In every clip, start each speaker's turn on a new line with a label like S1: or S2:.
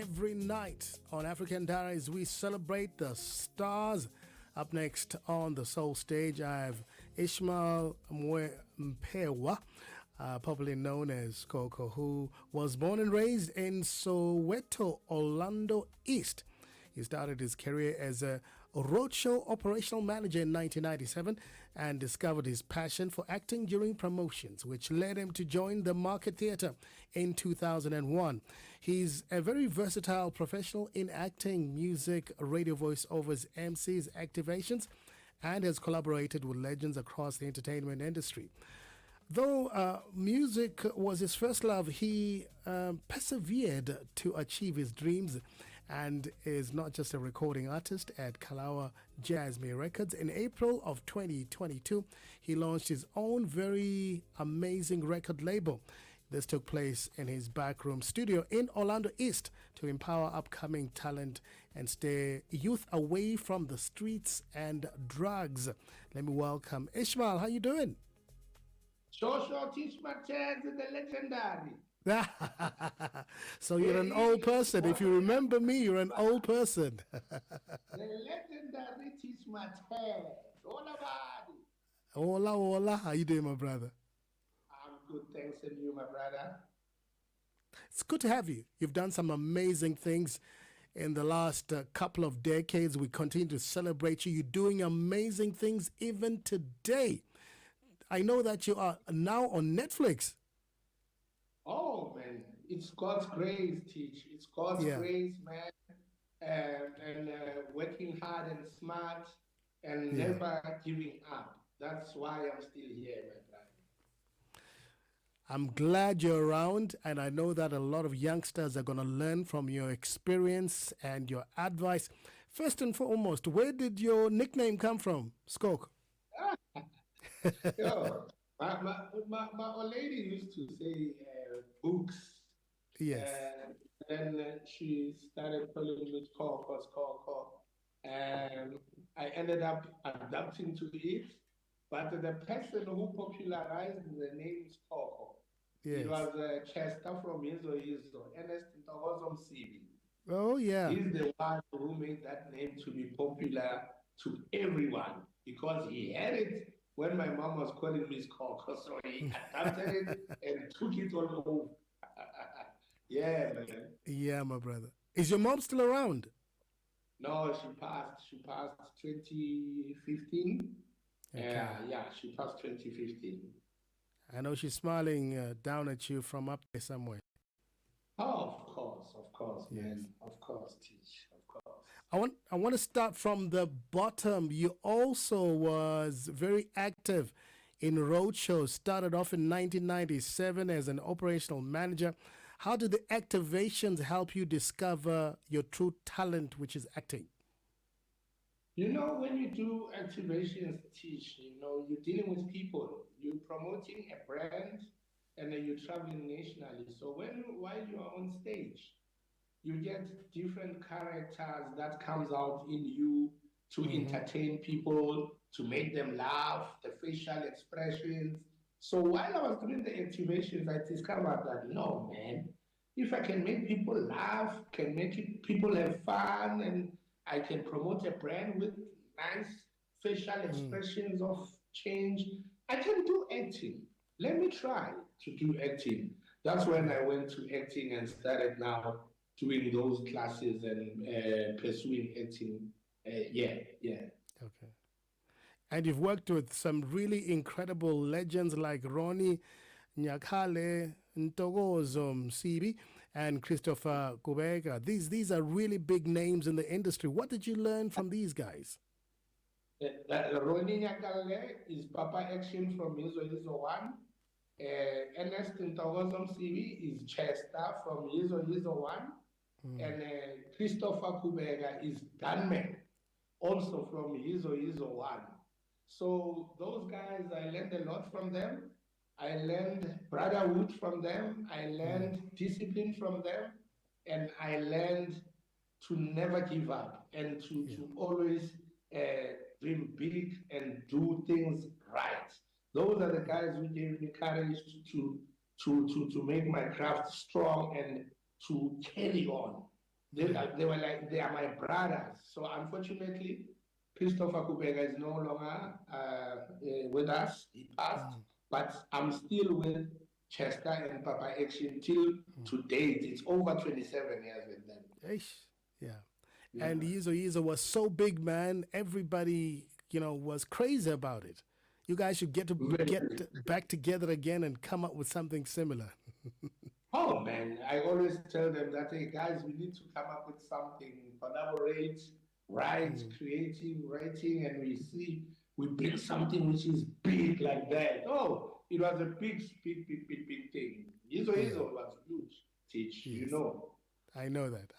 S1: every night on African Diaries, we celebrate the stars. Up next on the soul stage, I have Ishmael Mpeoa, popularly known as SKHOKHO, who was born and raised in Soweto, Orlando East. He started his career as a roadshow operational manager in 1997 and discovered his passion for acting during promotions, which led him to join the Market Theatre in 2001. He's a very versatile professional in acting, music, radio voiceovers, MCs, activations, and has collaborated with legends across the entertainment industry. Though music was his first love, he persevered to achieve his dreams and is not just a recording artist at Kalawaa Jazzmee Records. In April of 2022, he launched his own very amazing record label. This took place in his backroom studio in Orlando East to empower upcoming talent and steer youth away from the streets and drugs. Let me welcome Ishmael. How you doing?
S2: Sure, Tich Mataz, the legendary.
S1: So you're an old person. If you remember me, you're an old person.
S2: The legendary Tich Mataz. All about it.
S1: Hola, hola. How you doing, my brother?
S2: I'm good, thanks, and you, my brother.
S1: It's good to have you. You've done some amazing things in the last couple of decades. We continue to celebrate you. You're doing amazing things even today. I know that you are now on Netflix.
S2: Oh, man, it's God's grace, Teach. It's God's grace, man. And working hard and smart and never giving up. That's why I'm still here, my brother.
S1: I'm glad you're around, and I know that a lot of youngsters are going to learn from your experience and your advice. First and foremost, where did your nickname come from, SKHOKHO?
S2: Yo, my old lady used to say books.
S1: Yes.
S2: And then she started calling me SKHOKHO. And I ended up adapting to it. But the person who popularized the name SKHOKHO, it was Chester from Yizo, Ernest Ntogozomsibi.
S1: Oh, yeah.
S2: He's the one who made that name to be popular to everyone because he had it when my mom was calling me SKHOKHO, so he adapted it and took it all over. Yeah, man.
S1: Yeah, my brother. Is your mom still around?
S2: No, she passed. She passed 2015.
S1: Okay.
S2: Yeah, she passed 2015.
S1: I know she's smiling down at you from up there somewhere.
S2: Oh, of course,
S1: yes.
S2: Man. Of course, Teach. Of course.
S1: I want to start from the bottom. You also was very active in roadshows. Started off in 1997 as an operational manager. How did the activations help you discover your true talent, which is acting?
S2: You know, when you do activations, Teach, you're dealing with people. You're promoting a brand and then you're traveling nationally. So while you're on stage, you get different characters that comes out in you to entertain people, to make them laugh, the facial expressions. So while I was doing the activations, I discovered that, no, man, if I can make people laugh, can make people have fun, and I can promote a brand with nice facial expressions of change, I can do acting. Let me try to do acting. That's when I went to acting and started now doing those classes and pursuing acting. Yeah.
S1: Okay. And you've worked with some really incredible legends like Ronnie Nyakale, Ntogozomsibi, and Christopher Kubega. These are really big names in the industry. What did you learn from these guys?
S2: Ronnie Nyakale is Papa Action from Yizo 1. Ernest Ntogozomsibi is Chester from Yizo 1. And Christopher Kubega is Dunman, also from Yizo 1. So those guys, I learned a lot from them. I learned brotherhood from them. I learned discipline from them. And I learned to never give up and to always dream big and do things right. Those are the guys who gave me courage to make my craft strong and to carry on. They were like, they are my brothers. So unfortunately, Christopher Kubega is no longer with us. He passed. But I'm still with Chester and Papa Action till to date. It's over 27 years with them.
S1: Eish. Yeah. And Yizo was so big, man. Everybody, was crazy about it. You guys should get back together again and come up with something similar.
S2: Oh man, I always tell them that, hey guys, we need to come up with something, collaborate, write, creative writing, and we bring something which is big like that. Oh, it was a big thing. Yizo was huge, Tich,
S1: Yes. I know that.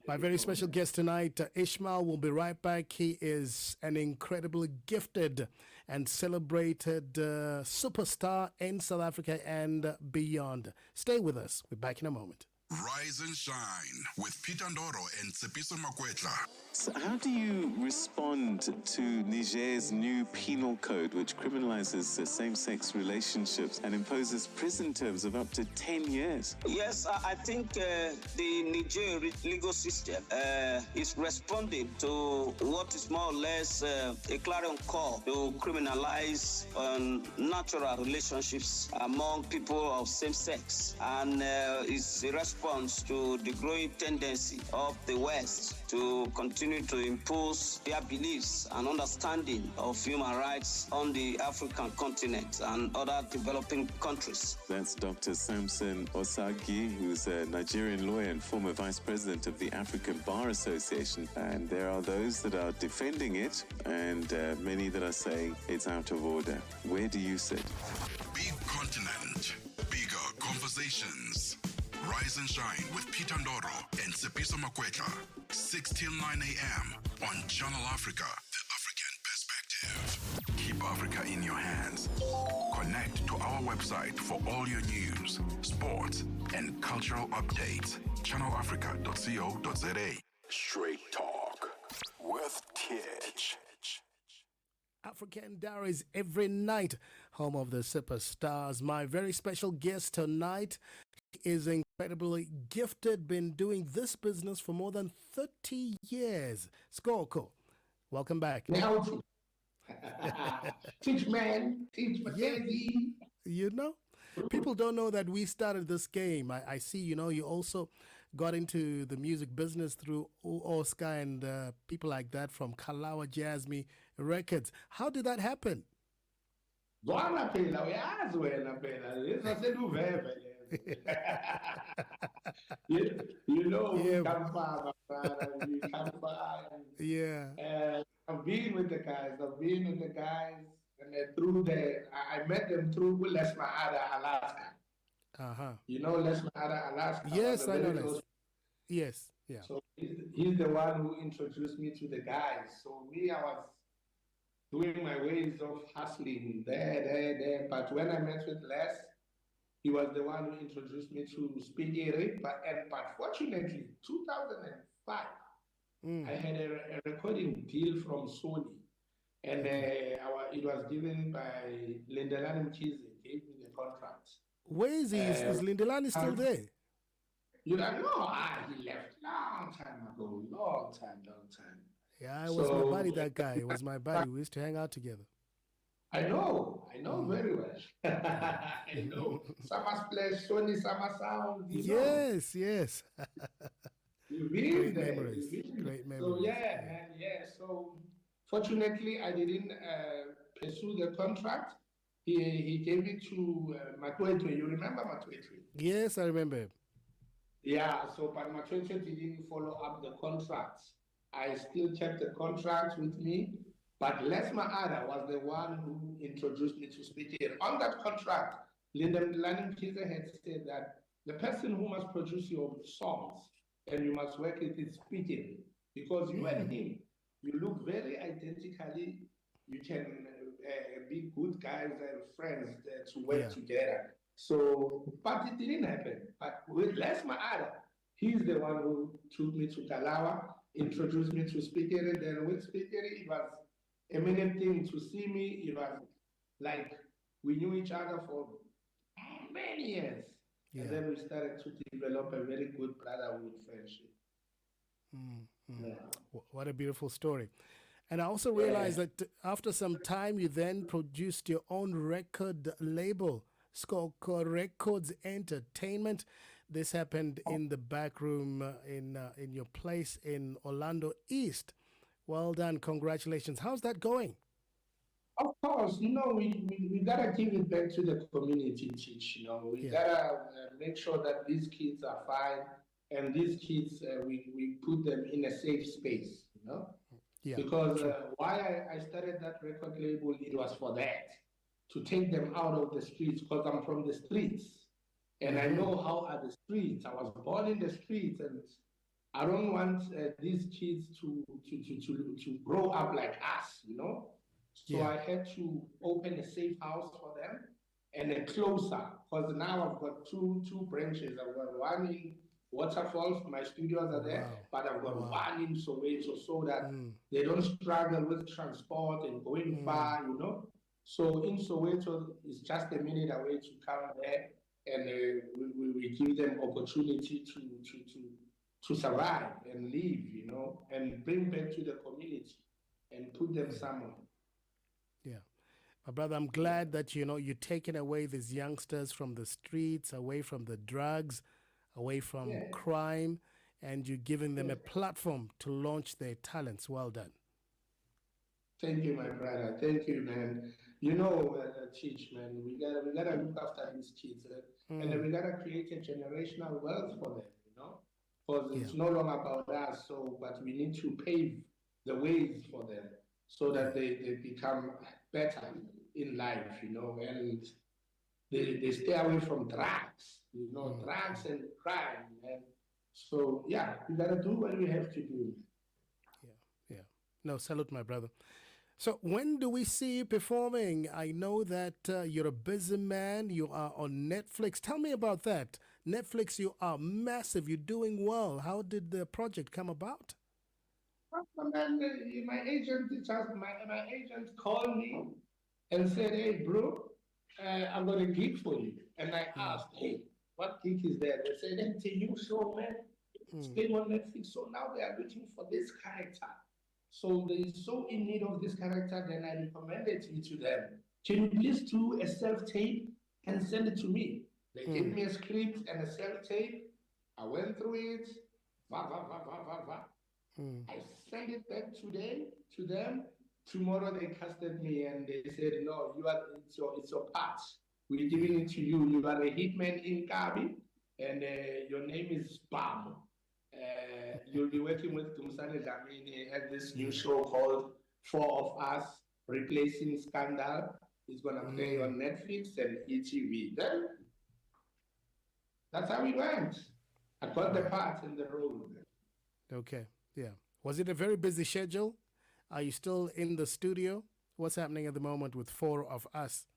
S1: My very special guest tonight, Ishmael, will be right back. He is an incredibly gifted and celebrated superstar in South Africa and beyond. Stay with us. We're back in a moment.
S3: Rise and Shine with Peter Ndoro and Tsepiso Makwetla.
S4: So how do you respond to Niger's new penal code, which criminalizes same-sex relationships and imposes prison terms of up to 10 years?
S5: Yes, I think the Niger legal system is responding to what is more or less a clarion call to criminalize natural relationships among people of same sex, and is a response to the growing tendency of the West to continue to impose their beliefs and understanding of human rights on the African continent and other developing countries.
S4: That's Dr. Samson Osagi, who's a Nigerian lawyer and former vice president of the African Bar Association. And there are those that are defending it and many that are saying it's out of order. Where do you sit?
S3: Big continent, bigger conversations. Rise and Shine with Peter Ndoro and Tsepiso Makwetla. 6 till 9 a.m. on Channel Africa, the African perspective. Keep Africa in your hands. Connect to our website for all your news, sports, and cultural updates. channelafrica.co.za. Straight Talk with Tich.
S1: African Diaries every night, home of the superstars. My very special guest tonight is incredibly gifted, been doing this business for more than 30 years. SKHOKHO, welcome back.
S2: Tich Mataz.
S1: People don't know that we started this game. I see, you also got into the music business through Oscar and people like that from Kalawaa Jazzmee Records. How did that happen?
S2: We come far, my brother. We come far. I've been with the guys. And through I met them through Les Mahada, Alaska. You know Les Mahada, Alaska?
S1: Yes, I know Les. Yes, yeah.
S2: So he's the one who introduced me to the guys. So I was doing my ways of hustling there. But when I met with Les, he was the one who introduced me to Spaghetti. But fortunately, 2005, I had a recording deal from Sony. And it was given by Lindelani Mchizi, gave me the contract.
S1: Where is he? Is Lindelani still there?
S2: You don't know? He left long time ago. Long time.
S1: Yeah, it was my buddy, that guy. It was my buddy. We used to hang out together.
S2: I know very well. I know. Summer Splash, Sony Summer Sound.
S1: Yes.
S2: You've been there.
S1: Great memories.
S2: So, man. So, fortunately, I didn't pursue the contract. He gave it to Matwetwe. You remember Matwetwe?
S1: Yes, I remember him.
S2: Yeah, so but Matwetwe didn't follow up the contract. I still kept the contract with me, but Les Mahada was the one who introduced me to Spaghetti. On that contract, Lindelani Mchizi had said that the person who must produce your songs and you must work with is Spaghetti, because you and him, you look very identically. You can be good guys and friends to work together. So, but it didn't happen. But with Les Mahada, he's the one who took me to Kalawaa, introduced me to Spaghetti. Then with Spaghetti, it was a minute thing to see me. It was like we knew each other for many years. And then we started to develop a very good brotherhood friendship. Yeah.
S1: What a beautiful story. And I also realized that after some time, you then produced your own record label, SKHOKHO Records Entertainment. This happened in the backroom in your place in Orlando East. Well done. Congratulations. How's that going?
S2: Of course, we gotta give it back to the community, Teach. We gotta make sure that these kids are fine, and these kids, we put them in a safe space,
S1: Yeah.
S2: Because why I started that record label, it was for that, to take them out of the streets, because I'm from the streets, and I know how are the streets. I was born in the streets, and I don't want these kids to grow up like us. So I had to open a safe house for them and a closer, because now I've got two branches. I've got one in Waterfalls, my studios are there, but I've got one in Soweto, so that they don't struggle with transport and going far. So in Soweto, it's just a minute away to come there, and we give them opportunity to survive and live, and bring back to the community and put them somewhere.
S1: Yeah. My brother, I'm glad that, you're taking away these youngsters from the streets, away from the drugs, away from crime, and you're giving them a platform to launch their talents. Well done.
S2: Thank you, my brother. Thank you, man. Teach, man, we gotta look after these kids, and then we gotta create a generational wealth for them, because it's no longer about us. But we need to pave the ways for them so that they become better in life, and they stay away from drugs, drugs and crime. And so, we gotta do what we have to do.
S1: Yeah. No, salute, my brother. So when do we see you performing? I know that you're a busy man. You are on Netflix. Tell me about that. Netflix, you are massive. You're doing well. How did the project come about?
S2: My agent called me and said, "Hey, bro, I've got a gig for you." And I asked, "Hey, what gig is that?" They said, "It's a new show, man. It's staying on Netflix. So now they are looking for this character. So they're so in need of this character, then I recommended it to them. Can you please do a self-tape and send it to me?" They gave me a script and a self-tape. I went through it. I sent it back today to them. Tomorrow they casted me and they said, "No, it's your part. We're giving it to you. You are a hitman in Kafi, and your name is Bam. You'll be working with Kumsane Dlamini at this new show called Four of Us, Replacing Scandal. It's going to play on Netflix and ETV." Then that's how it went. I got the part in the role.
S1: Okay, yeah. Was it a very busy schedule? Are you still in the studio? What's happening at the moment with Four of Us?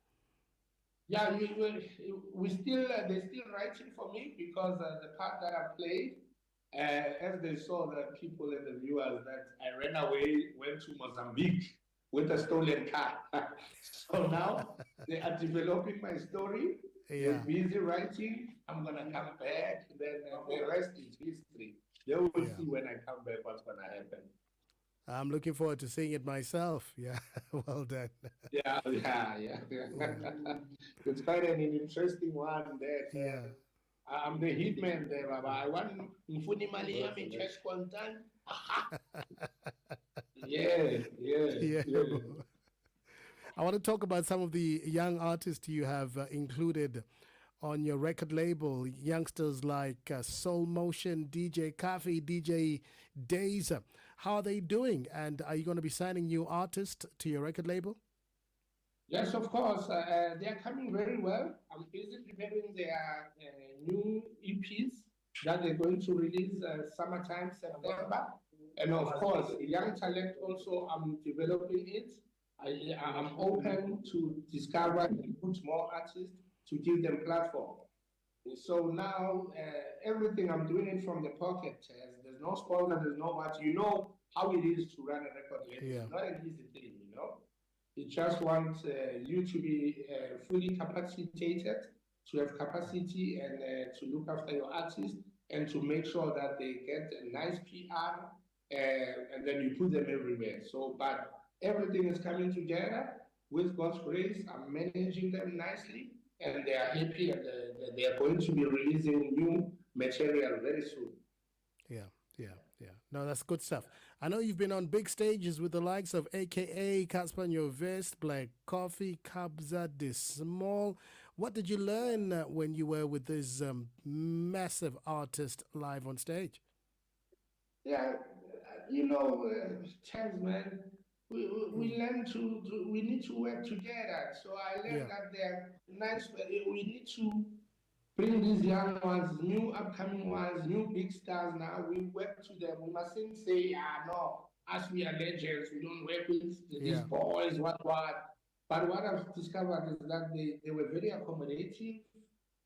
S2: Yeah, they're still writing for me, because the part that I played, as they saw the people and the viewers, that I ran away, went to Mozambique with a stolen car. So now they are developing my story. They're busy writing. I'm going to come back. Then the rest is history. They will see when I come back what's going to happen.
S1: I'm looking forward to seeing it myself. Yeah, well done.
S2: Yeah. It's quite an interesting one there. I'm the hitman there, Baba. I want Mfuni Malia in cash content. Yeah.
S1: I want to talk about some of the young artists you have included on your record label. Youngsters like Soul Motion, DJ Kafi, DJ Dayza. How are they doing? And are you going to be signing new artists to your record label?
S2: Yes, of course. They're coming very well. I'm busy preparing their new EPs that they're going to release summertime, September. And of course, young talent also, I'm developing it. I'm open to discover and put more artists to give them platform. So now, everything I'm doing it from the pocket. There's no sponsor, there's no much. You know how it is to run a record label.
S1: Yeah.
S2: It's not an easy thing, It just wants you to be fully capacitated, to have capacity and to look after your artists and to make sure that they get a nice PR, and then you put them everywhere. So, but everything is coming together with God's grace. I'm managing them nicely, and they are happy, and they are going to be releasing new material very soon.
S1: Yeah, yeah, yeah. No, that's good stuff. I know you've been on big stages with the likes of AKA, Casper and Your Vest, Black Kafi, Kabza De Small. What did you learn when you were with this massive artist live on stage?
S2: Yeah, Chaz, man, we learn we need to work together. So I learned that they're nice. We need to bring these young ones, new upcoming ones, new big stars now. We work to them. We mustn't say, no, us we are legends. We don't work with these boys, what. But what I've discovered is that they were very accommodating.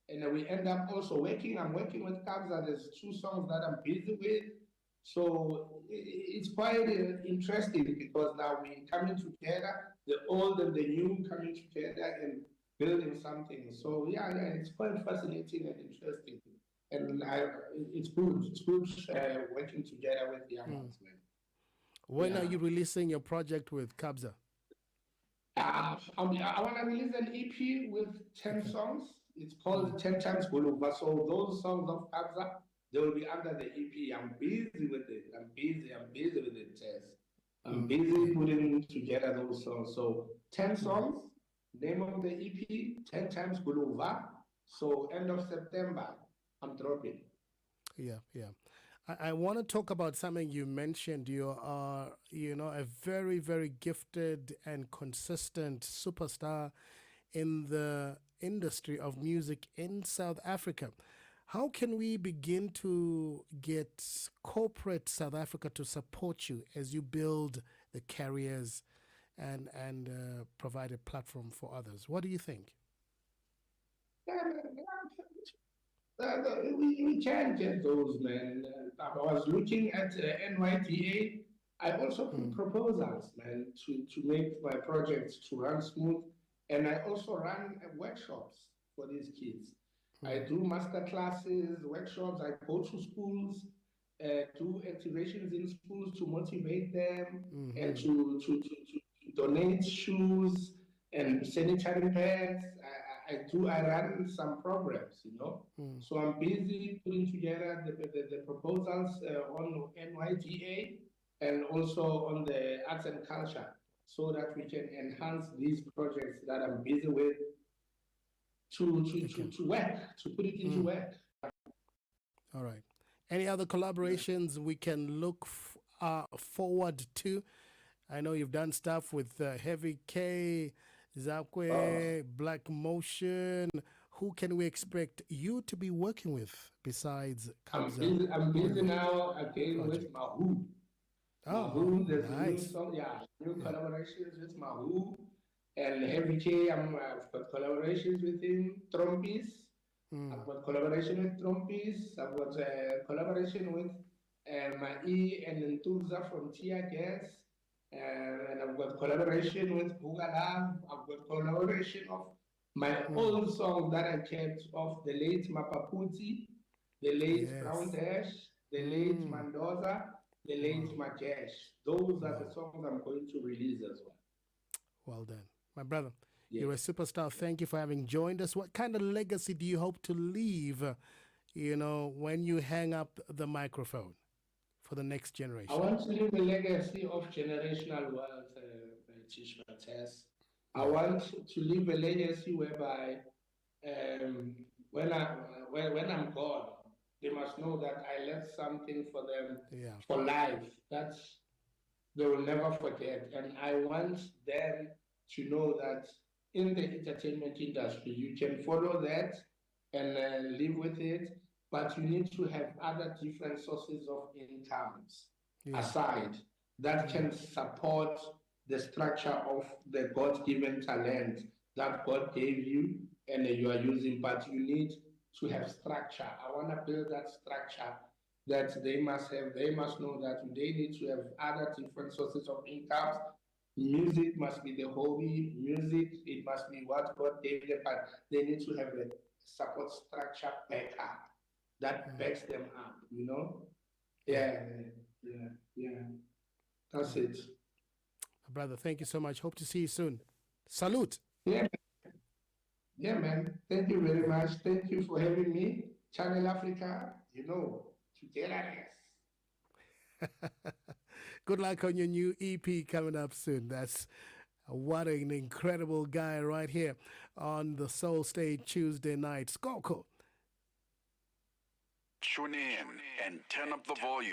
S2: And we end up also working. I'm working with Kabza. There's 2 songs that I'm busy with. So it's quite interesting because now we're coming together, the old and the new coming together and building something. So yeah, it's quite fascinating and interesting. And it's good. It's good working together with the young ones, man.
S1: When are you releasing your project with Kabza?
S2: I want to release an EP with 10 songs. It's called 10 Times Guluba. So those songs of Kabza, they will be under the EP. I'm busy with it. I'm busy with the test. I'm busy putting together those songs. So 10 songs, name of the EP, 10 Times Guluba. So end of September, I'm dropping.
S1: Yeah, yeah. I want to talk about something you mentioned. You are, a very, very gifted and consistent superstar in the industry of music in South Africa. How can we begin to get corporate South Africa to support you as you build the carriers and provide a platform for others? What do you think?
S2: We can get those, man. I was looking at NYDA. I also put proposals, man, to make my projects to run smooth. And I also run workshops for these kids. I do master classes, workshops. I go to schools, do activations in schools to motivate them and to donate shoes and sanitary pads. I run some programs, So I'm busy putting together the proposals on NYDA and also on the arts and culture so that we can enhance these projects that I'm busy with to work, to put it into work.
S1: All right. Any other collaborations we can look forward to? I know you've done stuff with Heavy K, Zakwe, Black Motion. Who can we expect you to be working with besides Kabza?
S2: I'm busy now again with Mahu. Mahu, there's
S1: nice.
S2: a new song, new collaborations with Mahu. And Heavy K, I've got collaborations with him. Trumpis, I've got collaboration with Trumpis. I've got a collaboration with Mai and Ntuza from Tia Gas. And I've got collaboration with Bugala. I've got collaboration of my old song that I kept of the late Mapaputi, the late Brown Dash, the late Mendoza, the late Majesh. Those are the songs I'm going to release as well.
S1: Well done. My brother, you're a superstar. Thank you for having joined us. What kind of legacy do you hope to leave, when you hang up the microphone for the next generation?
S2: I want to leave a legacy of generational wealth, Tich Mataz. I want to leave a legacy whereby when I'm gone, they must know that I left something for them for life that they will never forget. And I want them to know that in the entertainment industry, you can follow that and live with it, but you need to have other different sources of incomes aside that can support the structure of the God-given talent that God gave you and you are using, but you need to have structure. I want to build that structure that they must have. They must know that they need to have other different sources of incomes. Music must be the hobby. Music, it must be what God gave them, but they need to have a support structure back up. that backs them up, you know? Yeah. That's it.
S1: Brother, thank you so much. Hope to see you soon. Salute.
S2: Yeah, man. Thank you very much. Thank you for having me. Channel Africa, you know, togetherness.
S1: Good luck on your new EP coming up soon. That's what an incredible guy right here on the Soul Stage Tuesday night. SKHOKHO.
S3: Tune in and turn up the volume.